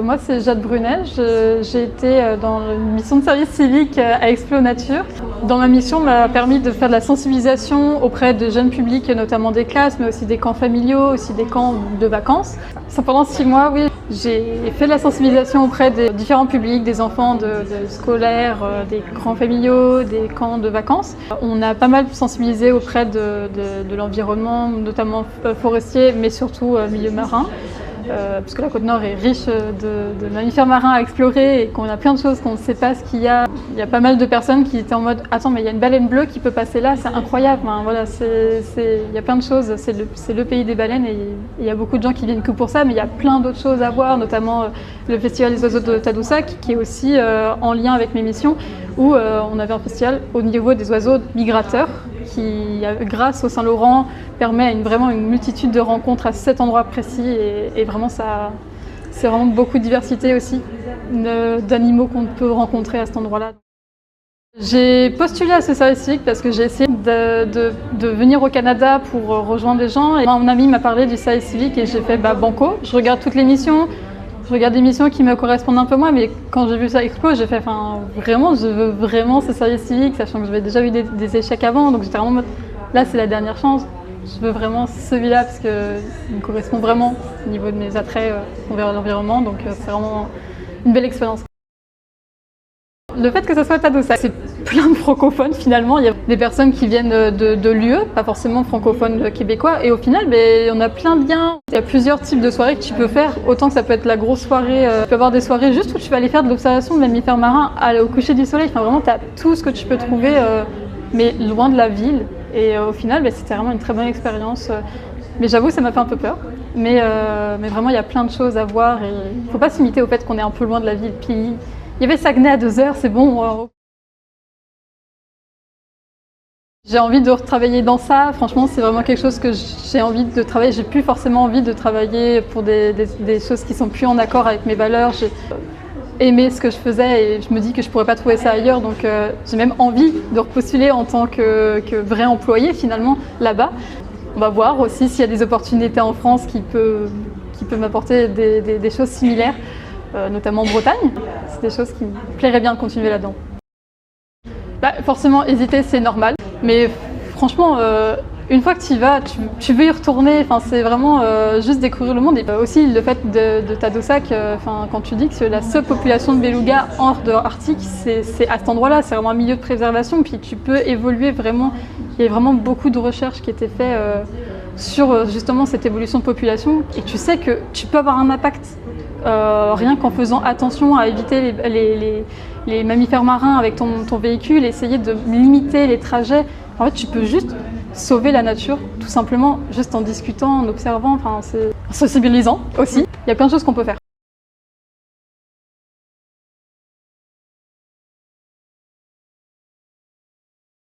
Moi, c'est Jade Brunet. J'ai été dans une mission de service civique à Explo Nature. Dans ma mission, m'a permis de faire de la sensibilisation auprès de jeunes publics, notamment des classes, mais aussi des camps familiaux, aussi des camps de vacances. Pendant 6 mois, oui, j'ai fait de la sensibilisation auprès des différents publics, des enfants de scolaires, des grands familiaux, des camps de vacances. On a pas mal sensibilisé auprès de l'environnement, notamment forestier, mais surtout milieu marin. Parce que la Côte-Nord est riche de mammifères marins à explorer et qu'on a plein de choses qu'on ne sait pas ce qu'il y a. Il y a pas mal de personnes qui étaient en mode « Attends, mais il y a une baleine bleue qui peut passer là, c'est incroyable !» Voilà, il y a plein de choses, c'est le pays des baleines et il y a beaucoup de gens qui viennent que pour ça, mais il y a plein d'autres choses à voir, notamment le Festival des oiseaux de Tadoussac qui est aussi en lien avec mes missions, où on avait un festival au niveau des oiseaux migrateurs qui, grâce au Saint-Laurent, permet vraiment une multitude de rencontres à cet endroit précis et vraiment c'est vraiment beaucoup de diversité aussi d'animaux qu'on peut rencontrer à cet endroit-là. J'ai postulé à ce service civique parce que j'ai essayé de venir au Canada pour rejoindre les gens et mon ami m'a parlé du service civique et j'ai fait banco, je regarde toutes les missions. Je regarde des missions qui me correspondent un peu moins, mais quand j'ai vu ça Explo, j'ai fait, vraiment, je veux vraiment ce service civique, sachant que j'avais déjà eu des échecs avant, donc j'étais vraiment, là c'est la dernière chance. Je veux vraiment celui-là parce qu'il me correspond vraiment au niveau de mes attraits envers l'environnement, donc c'est vraiment une belle expérience. Le fait que ça soit Tadoussac, c'est plein de francophones finalement. Il y a des personnes qui viennent de l'UE, pas forcément francophones québécois, et au final, on a plein de liens. Il y a plusieurs types de soirées que tu peux faire, autant que ça peut être la grosse soirée, tu peux avoir des soirées juste où tu vas aller faire de l'observation de mammifères marins au coucher du soleil. Vraiment, tu as tout ce que tu peux trouver, mais loin de la ville. Et au final, c'était vraiment une très bonne expérience. Mais j'avoue, ça m'a fait un peu peur. Mais vraiment, il y a plein de choses à voir et il ne faut pas se limiter au fait qu'on est un peu loin de la ville. Puis, il y avait Saguenay à 2 heures, c'est bon. J'ai envie de retravailler dans ça. Franchement, c'est vraiment quelque chose que j'ai envie de travailler. J'ai plus forcément envie de travailler pour des choses qui sont plus en accord avec mes valeurs. J'ai aimé ce que je faisais et je me dis que je pourrais pas trouver ça ailleurs. Donc, j'ai même envie de repostuler en tant que vrai employé finalement là-bas. On va voir aussi s'il y a des opportunités en France qui peuvent m'apporter des choses similaires. Notamment en Bretagne, c'est des choses qui me plairaient bien de continuer là-dedans. Forcément, hésiter, c'est normal, mais franchement, une fois que tu y vas, tu veux y retourner, c'est vraiment juste découvrir le monde. Et aussi le fait de Tadoussac, quand tu dis que la seule population de belugas hors de Arctique, c'est à cet endroit-là, c'est vraiment un milieu de préservation, puis tu peux évoluer vraiment. Il y a vraiment beaucoup de recherches qui étaient faites sur justement cette évolution de population, et tu sais que tu peux avoir un impact. Rien qu'en faisant attention à éviter les mammifères marins avec ton véhicule, essayer de limiter les trajets. En fait, tu peux juste sauver la nature, tout simplement, juste en discutant, en observant, c'est sensibilisant aussi. Il y a plein de choses qu'on peut faire.